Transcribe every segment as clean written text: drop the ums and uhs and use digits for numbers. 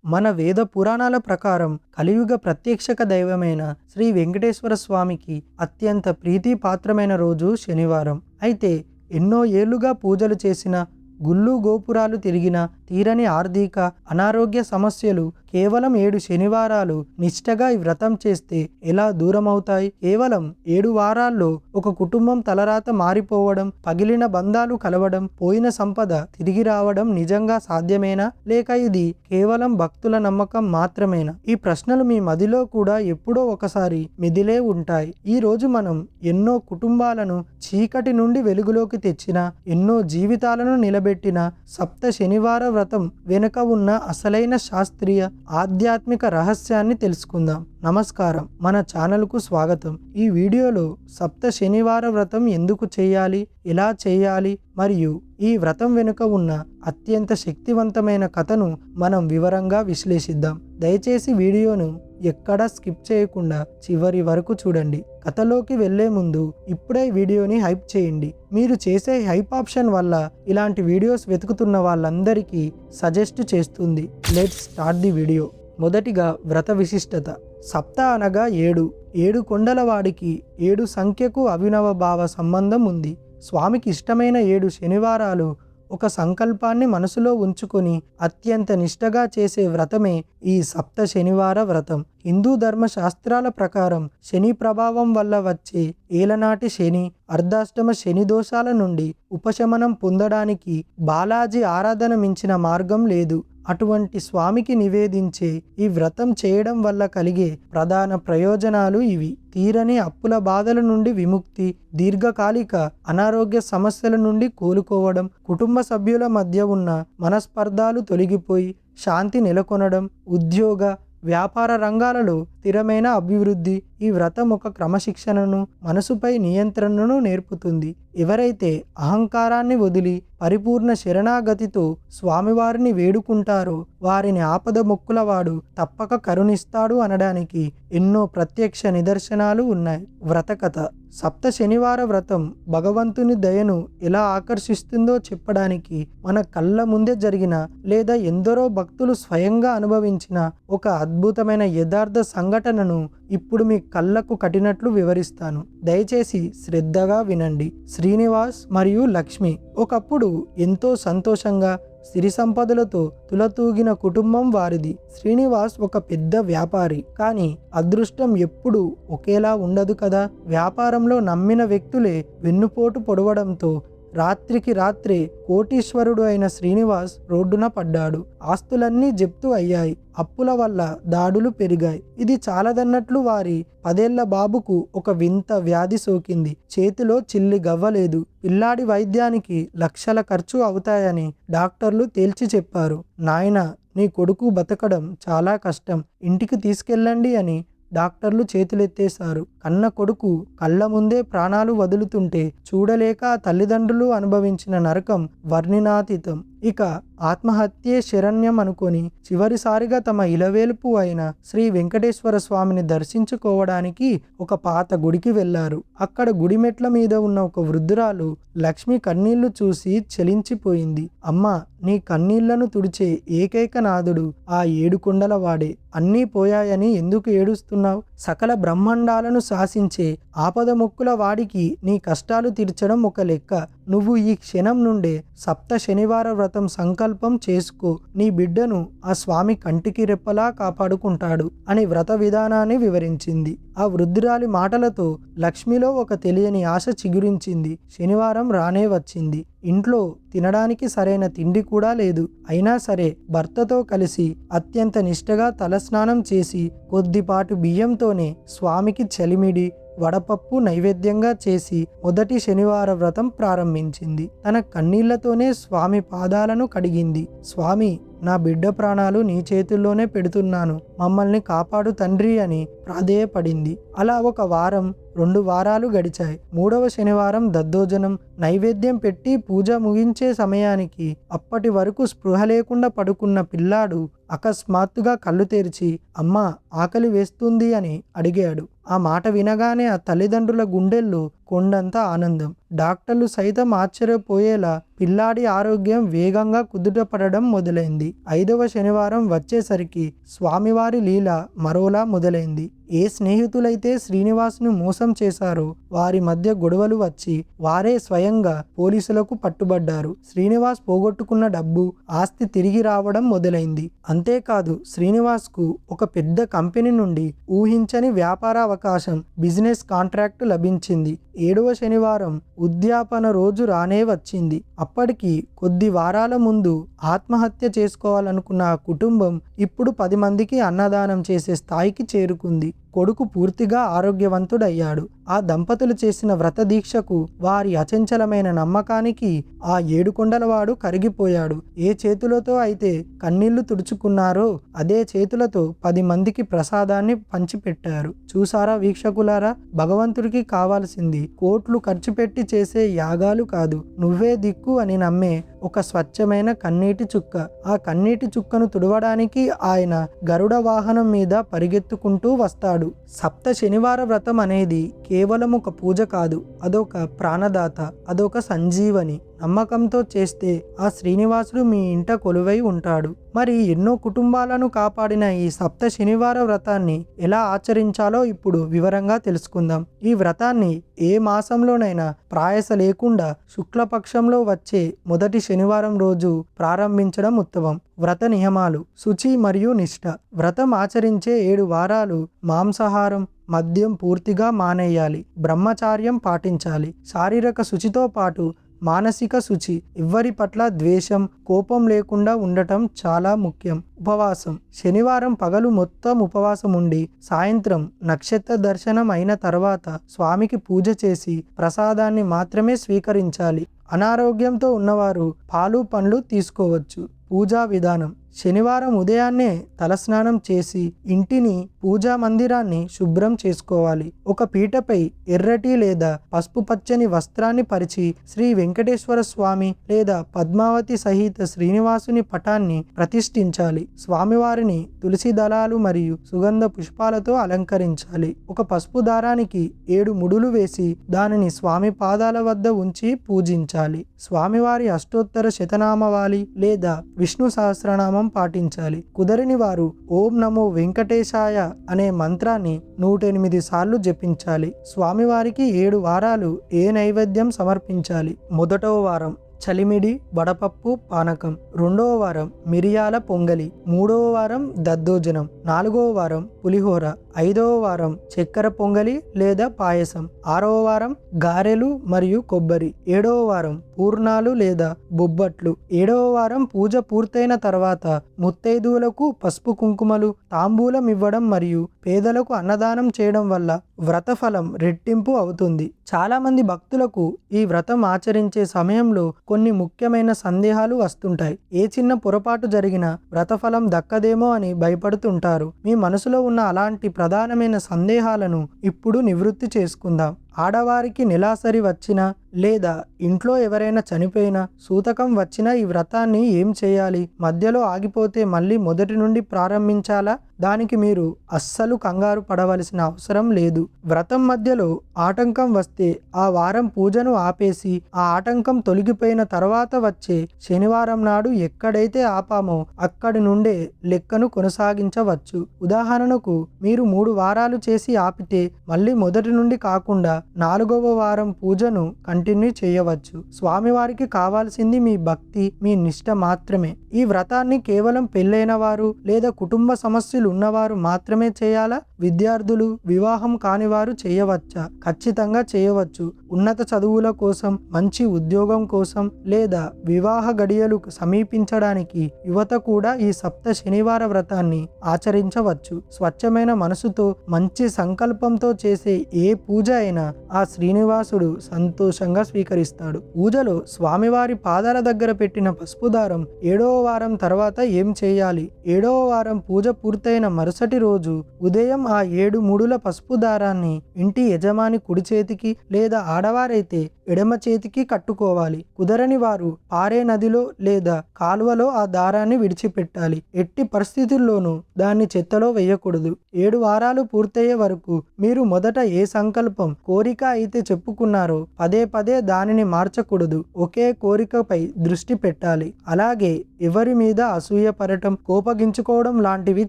మన వేద పురాణాల ప్రకారం కలియుగ ప్రత్యక్షక దైవమైన శ్రీ వెంకటేశ్వర స్వామికి అత్యంత ప్రీతిపాత్రమైన రోజు శనివారం. అయితే ఎన్నో ఏళ్లుగా పూజలు చేసిన, గుళ్ళు గోపురాలు తిరిగిన తీరని ఆర్థిక అనారోగ్య సమస్యలు కేవలం 7 శనివారాలు నిష్టగా ఈ వ్రతం చేస్తే ఎలా దూరమవుతాయి? కేవలం 7 వారాల్లో ఒక కుటుంబం తలరాత మారిపోవడం, పగిలిన బంధాలు కలవడం, పోయిన సంపద తిరిగి రావడం నిజంగా సాధ్యమేనా? లేక ఇది కేవలం భక్తుల నమ్మకం మాత్రమేనా? ఈ ప్రశ్నలు మీ మదిలో కూడా ఎప్పుడో ఒకసారి మెదిలే ఉంటాయి. ఈ రోజు మనం ఎన్నో కుటుంబాలను చీకటి నుండి వెలుగులోకి తెచ్చిన, ఎన్నో జీవితాలను నిలబెట్టిన సప్త శనివార వ్రతం వెనుక ఉన్న అసలైన శాస్త్రీయ ఆధ్యాత్మిక రహస్యాన్ని తెలుసుకుందాం. నమస్కారం, మన ఛానల్కు స్వాగతం. ఈ వీడియోలో సప్త శనివార వ్రతం ఎందుకు చేయాలి, ఎలా చేయాలి మరియు ఈ వ్రతం వెనుక ఉన్న అత్యంత శక్తివంతమైన కథను మనం వివరంగా విశ్లేషిద్దాం. దయచేసి వీడియోను ఎక్కడా స్కిప్ చేయకుండా చివరి వరకు చూడండి. కథలోకి వెళ్లే ముందు ఇప్పుడే వీడియోని హైప్ చేయండి. మీరు చేసే హైప్ ఆప్షన్ వల్ల ఇలాంటి వీడియోస్ వెతుకుతున్న వాళ్ళందరికీ సజెస్ట్ చేస్తుంది. Let's start the video. మొదటిగా వ్రత విశిష్టత. సప్త అనగా 7. 7 కొండల వాడికి 7 సంఖ్యకు అభినవ భావ సంబంధం ఉంది. స్వామికి ఇష్టమైన 7 శనివారాలు ఒక సంకల్పాన్ని మనసులో ఉంచుకొని అత్యంత నిష్టగా చేసే వ్రతమే ఈ సప్త శనివార వ్రతం. హిందూ ధర్మ శాస్త్రాల ప్రకారం శని ప్రభావం వల్ల వచ్చే ఏలనాటి శని, అర్ధాష్టమ శని దోషాల నుండి ఉపశమనం పొందడానికి బాలాజీ ఆరాధన మించిన మార్గం లేదు. అటువంటి స్వామికి నివేదించే ఈ వ్రతం చేయడం వల్ల కలిగే ప్రధాన ప్రయోజనాలు ఇవి: తీరని అప్పుల బాధల నుండి విముక్తి, దీర్ఘకాలిక అనారోగ్య సమస్యల నుండి కోలుకోవడం, కుటుంబ సభ్యుల మధ్య ఉన్న మనస్పర్ధాలు తొలగిపోయి శాంతి నెలకొనడం, ఉద్యోగ వ్యాపార రంగాలలో స్థిరమైన అభివృద్ధి. ఈ వ్రతం ఒక క్రమశిక్షణను, మనసుపై నియంత్రణను నేర్పుతుంది. ఎవరైతే అహంకారాన్ని వదిలి పరిపూర్ణ శరణాగతితో స్వామివారిని వేడుకుంటారో వారిని ఆపద మొక్కులవాడు తప్పక కరుణిస్తాడు అనడానికి ఎన్నో ప్రత్యక్ష నిదర్శనాలు ఉన్నాయి. వ్రతకథ. సప్త శనివార వ్రతం భగవంతుని దయను ఎలా ఆకర్షిస్తుందో చెప్పడానికి మన కళ్ళ ముందే జరిగిన లేదా ఎందరో భక్తులు స్వయంగా అనుభవించిన ఒక అద్భుతమైన యథార్థ సంఘటనను ఇప్పుడు మీ కళ్ళకు కట్టినట్లు వివరిస్తాను. దయచేసి శ్రద్ధగా వినండి. శ్రీనివాస్ మరియు లక్ష్మి ఒకప్పుడు ఎంతో సంతోషంగా సిరి సంపదలతో తులతూగిన కుటుంబం వారిది. శ్రీనివాస్ ఒక పెద్ద వ్యాపారి. కానీ అదృష్టం ఎప్పుడూ ఒకేలా ఉండదు కదా. వ్యాపారంలో నమ్మిన వ్యక్తులే వెన్నుపోటు పొడవడంతో రాత్రికి రాత్రే కోటీశ్వరుడు అయిన శ్రీనివాస్ రోడ్డున పడ్డాడు. ఆస్తులన్నీ జప్తు అయ్యాయి. అప్పుల వల్ల దాడులు పెరిగాయి. ఇది చాలదన్నట్లు వారి 10 ఏళ్ల బాబుకు ఒక వింత వ్యాధి సోకింది. చేతిలో చిల్లి గవ్వలేదు. పిల్లాడి వైద్యానికి లక్షల ఖర్చు అవుతాయని డాక్టర్లు తేల్చి చెప్పారు. నాయనా, నీ కొడుకు బతకడం చాలా కష్టం, ఇంటికి తీసుకెళ్ళండి అని డాక్టర్లు చేతులెత్తేశారు. కన్న కొడుకు కళ్ళ ముందే ప్రాణాలు వదులుతుంటే చూడలేక తల్లిదండ్రులు అనుభవించిన నరకం వర్ణనాతీతం. ఇక ఆత్మహత్యే శరణ్యం అనుకొని చివరిసారిగా తమ ఇలవేలుపు అయిన శ్రీ వెంకటేశ్వర స్వామిని దర్శించుకోవడానికి ఒక పాత గుడికి వెళ్లారు. అక్కడ గుడి మెట్ల మీద ఉన్న ఒక వృద్ధురాలు లక్ష్మి కన్నీళ్లు చూసి చలించిపోయింది. అమ్మా, నీ కన్నీళ్లను తుడిచే ఏకైక నాథుడు ఆ 7 కొండల వాడే. అన్నీ పోయాయని ఎందుకు ఏడుస్తున్నావు? సకల బ్రహ్మాండాలను శాసించే ఆపద మొక్కుల వాడికి నీ కష్టాలు తీర్చడం ఒక లెక్క. నువ్వు ఈ క్షణం నుండే సప్త శనివార వ్రతం సంకల్పం చేసుకో. నీ బిడ్డను ఆ స్వామి కంటికి రెప్పలా కాపాడుకుంటాడు అని వ్రత విధానాన్ని వివరించింది. ఆ వృద్ధురాలి మాటలతో లక్ష్మిలో ఒక తెలియని ఆశ చిగురించింది. శనివారం రానే వచ్చింది. ఇంట్లో తినడానికి సరైన తిండి కూడా లేదు. అయినా సరే భర్తతో కలిసి అత్యంత నిష్టగా తలస్నానం చేసి కొద్దిపాటు బియ్యంతోనే స్వామికి చలిమిడి, వడపప్పు నైవేద్యంగా చేసి మొదటి శనివార వ్రతం ప్రారంభించింది. తన కన్నీళ్లతోనే స్వామి పాదాలను కడిగింది. స్వామి, నా బిడ్డ ప్రాణాలు నీ చేతుల్లోనే పెడుతున్నాను, మమ్మల్ని కాపాడు తండ్రి అని ప్రాధేయపడింది. అలా 1 వారం 2 వారాలు గడిచాయి. 3వ శనివారం దద్దోజనం నైవేద్యం పెట్టి పూజ ముగించే సమయానికి అప్పటి వరకు స్పృహ లేకుండా పడుకున్న పిల్లాడు అకస్మాత్తుగా కళ్ళు తెరిచి అమ్మా, ఆకలి వేస్తుంది అని అడిగాడు. ఆ మాట వినగానే ఆ తల్లిదండ్రుల గుండెల్లో కొండంత ఆనందం. డాక్టర్లు సైతం ఆశ్చర్యపోయేలా పిల్లాడి ఆరోగ్యం వేగంగా కుదుటపడడం మొదలైంది. 5వ శనివారం వచ్చేసరికి స్వామివారి లీల మరోలా మొదలైంది. ఏ స్నేహితులైతే శ్రీనివాస్ను మోసం చేశారో వారి మధ్య గొడవలు వచ్చి వారే స్వయంగా పోలీసులకు పట్టుబడ్డారు. శ్రీనివాస్ పోగొట్టుకున్న డబ్బు, ఆస్తి తిరిగి రావడం మొదలైంది. అంతేకాదు శ్రీనివాస్కు ఒక పెద్ద కంపెనీ నుండి ఊహించని వ్యాపార అవకాశం, బిజినెస్ కాంట్రాక్ట్ లభించింది. 7వ శనివారం ఉద్యాపన రోజు రానే వచ్చింది. అప్పటికి కొద్ది వారాల ముందు ఆత్మహత్య చేసుకోవాలనుకున్న ఆ కుటుంబం ఇప్పుడు 10 మందికి అన్నదానం చేసే స్థాయికి చేరుకుంది. కొడుకు పూర్తిగా ఆరోగ్యవంతుడయ్యాడు. ఆ దంపతులు చేసిన వ్రత దీక్షకు, వారి అచంచలమైన నమ్మకానికి ఆ ఏడుకొండలవాడు కరిగిపోయాడు. ఏ చేతులతో అయితే కన్నీళ్లు తుడుచుకున్నారో అదే చేతులతో 10 మందికి ప్రసాదాన్ని పంచిపెట్టారు. చూసారా వీక్షకులారా, భగవంతుడికి కావాల్సింది కోట్లు ఖర్చు పెట్టి చేసే యాగాలు కాదు, నువ్వే దిక్కు అని నమ్మే ఒక స్వచ్ఛమైన కన్నీటి చుక్క. ఆ కన్నీటి చుక్కను తుడవడానికి ఆయన గరుడ వాహనం మీద పరిగెత్తుకుంటూ వస్తాడు. సప్త శనివార వ్రతం అనేది కేవలం ఒక పూజ కాదు, అదొక ప్రాణదాత, అదొక సంజీవని. నమ్మకంతో చేస్తే ఆ శ్రీనివాసుడు మీ ఇంట కొలువై ఉంటాడు. మరి ఎన్నో కుటుంబాలను కాపాడిన ఈ సప్త శనివార వ్రతాన్ని ఎలా ఆచరించాలో ఇప్పుడు వివరంగా తెలుసుకుందాం. ఈ వ్రతాన్ని ఏ మాసంలోనైనా ప్రాయస లేకుండా శుక్లపక్షంలో వచ్చే మొదటి శనివారం రోజు ప్రారంభించడం ఉత్తమం. వ్రత నియమాలు: శుచి మరియు నిష్ఠ. వ్రతం ఆచరించే 7 వారాలు మాంసాహారం, మద్యం పూర్తిగా మానేయాలి. బ్రహ్మచార్యం పాటించాలి. శారీరక శుచితో పాటు మానసిక శుచి. ఎవ్వరి పట్ల ద్వేషం, కోపం లేకుండా ఉండటం చాలా ముఖ్యం. ఉపవాసం: శనివారం పగలు మొత్తం ఉపవాసం ఉండి సాయంత్రం నక్షత్ర దర్శనం అయిన తర్వాత స్వామికి పూజ చేసి ప్రసాదాన్ని మాత్రమే స్వీకరించాలి. అనారోగ్యంతో ఉన్నవారు పాలు, పండ్లు తీసుకోవచ్చు. పూజా విధానం: శనివారం ఉదయాన్నే తలస్నానం చేసి ఇంటిని, పూజా మందిరాన్ని శుభ్రం చేసుకోవాలి. ఒక పీటపై ఎర్రటి లేదా పసుపు పచ్చని వస్త్రాన్ని పరిచి శ్రీ వెంకటేశ్వర స్వామి లేదా పద్మావతి సహిత శ్రీనివాసుని పటాన్ని ప్రతిష్ఠించాలి. స్వామివారిని తులసి దళాలు మరియు సుగంధ పుష్పాలతో అలంకరించాలి. ఒక పసుపు దారానికి 7 ముడులు వేసి దానిని స్వామి పాదాల వద్ద ఉంచి పూజించాలి. స్వామివారి అష్టోత్తర శతనామవాలి లేదా విష్ణు సహస్రనామం పాటించాలి. కుదరని వారు ఓం నమో వెంకటేశాయ అనే మంత్రాన్ని 108 సార్లు జపించాలి. స్వామివారికి 7 వారాలు ఏ నైవేద్యం సమర్పించాలి. మొదటవ వారం చలిమిడి, వడపప్పు, పానకం. 2వ వారం మిరియాల పొంగలి. 3వ వారం దద్దోజనం. 4వ వారం పులిహోర. 5వ వారం చక్కెర పొంగలి లేదా పాయసం. 6వ వారం గారెలు మరియు కొబ్బరి. 7వ వారం పూర్ణాలు లేదా బొబ్బట్లు. 7వ వారం పూజ పూర్తయిన తర్వాత ముత్తైదువులకు పసుపు కుంకుమలు, తాంబూలం ఇవ్వడం మరియు పేదలకు అన్నదానం చేయడం వల్ల వ్రత ఫలం రెట్టింపు అవుతుంది. చాలా మంది భక్తులకు ఈ వ్రతం ఆచరించే సమయంలో కొన్ని ముఖ్యమైన సందేహాలు వస్తుంటాయి. ఏ చిన్న పొరపాటు జరిగినా వ్రతఫలం దక్కదేమో అని భయపడుతుంటారు. మీ మనసులో ఉన్న అలాంటి ప్రధానమైన సందేహాలను ఇప్పుడు నివృత్తి చేసుకుందాం. ఆడవారికి నెలాసరి వచ్చినా లేదా ఇంట్లో ఎవరైనా చనిపోయినా, సూతకం వచ్చినా ఈ వ్రతాన్ని ఏం చేయాలి? మధ్యలో ఆగిపోతే మళ్ళీ మొదటి నుండి ప్రారంభించాలా? దానికి మీరు అస్సలు కంగారు పడవలసిన అవసరం లేదు. వ్రతం మధ్యలో ఆటంకం వస్తే ఆ వారం పూజను ఆపేసి ఆ ఆటంకం తొలగిపోయిన తర్వాత వచ్చే శనివారం నాడు ఎక్కడైతే ఆపామో అక్కడి నుండే లెక్కను కొనసాగించవచ్చు. ఉదాహరణకు మీరు 3 వారాలు చేసి ఆపితే మళ్ళీ మొదటి నుండి కాకుండా 4వ వారం పూజను కంటిన్యూ చేయవచ్చు. స్వామివారికి కావాల్సింది మీ భక్తి, మీ నిష్ఠ మాత్రమే. ఈ వ్రతాన్ని కేవలం పెళ్ళైన వారు లేదా కుటుంబ సమస్యలు ఉన్నవారు మాత్రమే చేయాలా? విద్యార్థులు, వివాహం కాని వారు చేయవచ్చా? ఖచ్చితంగా చేయవచ్చు. ఉన్నత చదువుల కోసం, మంచి ఉద్యోగం కోసం లేదా వివాహ గడియలు సమీపించడానికి యువత కూడా ఈ సప్త శనివార వ్రతాన్ని ఆచరించవచ్చు. స్వచ్ఛమైన మనసుతో, మంచి సంకల్పంతో చేసే ఏ పూజ అయినా ఆ శ్రీనివాసుడు సంతోషంగా స్వీకరిస్తాడు. పూజలో స్వామివారి పాదాల దగ్గర పెట్టిన పసుపు దారం 7వ వారం తర్వాత ఏం చేయాలి? 7వ వారం పూజ పూర్తయిన మరుసటి రోజు ఉదయం ఆ 7 ముడుల పసుపు దారాన్ని ఇంటి యజమాని కుడి చేతికి లేదా ఆడవారైతే ఎడమ చేతికి కట్టుకోవాలి. కుదరని వారు పారే నదిలో లేదా కాలువలో ఆ దారాన్ని విడిచిపెట్టాలి. ఎట్టి పరిస్థితుల్లోనూ దాన్ని చెత్తలో వేయకూడదు. 7 వారాలు పూర్తయ్యే వరకు మీరు మొదట ఏ సంకల్పం, కోరిక కోరిక అయితే చెప్పుకున్నారో పదే పదే దానిని మార్చకూడదు. ఒకే కోరికపై దృష్టి పెట్టాలి. అలాగే ఎవరి మీద అసూయపడటం, కోపగించుకోవడం లాంటివి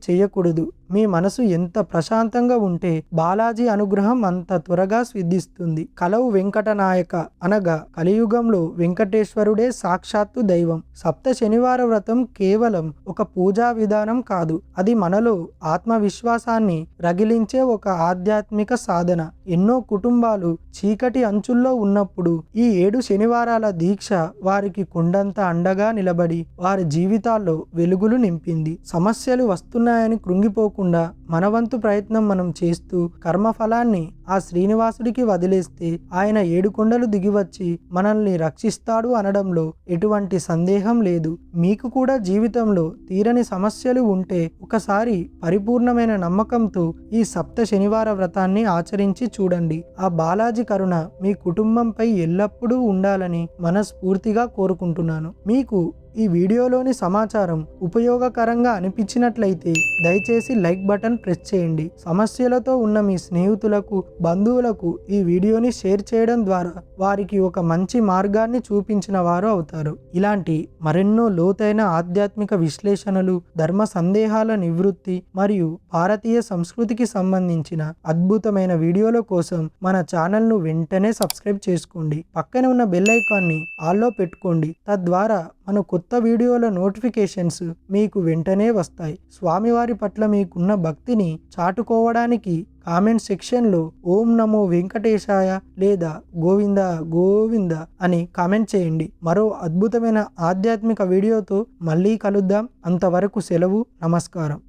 చేయకూడదు. మీ మనసు ఎంత ప్రశాంతంగా ఉంటే బాలాజీ అనుగ్రహం అంత త్వరగా సిద్ధిస్తుంది. కలవు వెంకటనాయక అనగా కలియుగంలో వెంకటేశ్వరుడే సాక్షాత్తు దైవం. సప్త శనివార వ్రతం కేవలం ఒక పూజా విధానం కాదు. అది మనలో ఆత్మవిశ్వాసాన్ని రగిలించే ఒక ఆధ్యాత్మిక సాధన. ఎన్నో కుటుంబాలు చీకటి అంచుల్లో ఉన్నప్పుడు ఈ 7 శనివారాల దీక్ష వారికి కొండంత అండగా నిలబడి వారి జీవితాల్లో వెలుగులు నింపింది. సమస్యలు వస్తున్నాయని కృంగిపోకుండా మన వంతు ప్రయత్నం మనం చేస్తూ కర్మఫలాన్ని ఆ శ్రీనివాసుడికి వదిలేస్తే ఆయన 7 కొండలు దిగివచ్చి మనల్ని రక్షిస్తాడు అనడంలో ఎటువంటి సందేహం లేదు. మీకు కూడా జీవితంలో తీరని సమస్యలు ఉంటే ఒకసారి పరిపూర్ణమైన నమ్మకంతో ఈ సప్త శనివార వ్రతాన్ని ఆచరించి చూడండి. ఆ బాలాజీ కరుణ మీ కుటుంబంపై ఎల్లప్పుడూ ఉండాలని మనస్ఫూర్తిగా కోరుకుంటున్నాను. మీకు ఈ వీడియోలోని సమాచారం ఉపయోగకరంగా అనిపించినట్లయితే దయచేసి లైక్ బటన్ ప్రెస్ చేయండి. సమస్యలతో ఉన్న మీ స్నేహితులకు, బంధువులకు ఈ వీడియోని షేర్ చేయడం ద్వారా వారికి ఒక మంచి మార్గాన్ని చూపించిన వారు అవుతారు. ఇలాంటి మరెన్నో లోతైన ఆధ్యాత్మిక విశ్లేషణలు, ధర్మ సందేహాల నివృత్తి మరియు భారతీయ సంస్కృతికి సంబంధించిన అద్భుతమైన వీడియోల కోసం మన ఛానల్ను వెంటనే సబ్స్క్రైబ్ చేసుకోండి. పక్కనే ఉన్న బెల్ ఐకాన్ని ఆల్లో పెట్టుకోండి. తద్వారా మన కొత్త వీడియోల నోటిఫికేషన్స్ మీకు వెంటనే వస్తాయి. స్వామివారి పట్ల మీకున్న భక్తిని చాటుకోవడానికి కామెంట్ సెక్షన్లో ఓం నమో వెంకటేశాయ లేదా గోవింద గోవింద అని కామెంట్ చేయండి. మరో అద్భుతమైన ఆధ్యాత్మిక వీడియోతో మళ్ళీ కలుద్దాం. అంతవరకు సెలవు. నమస్కారం.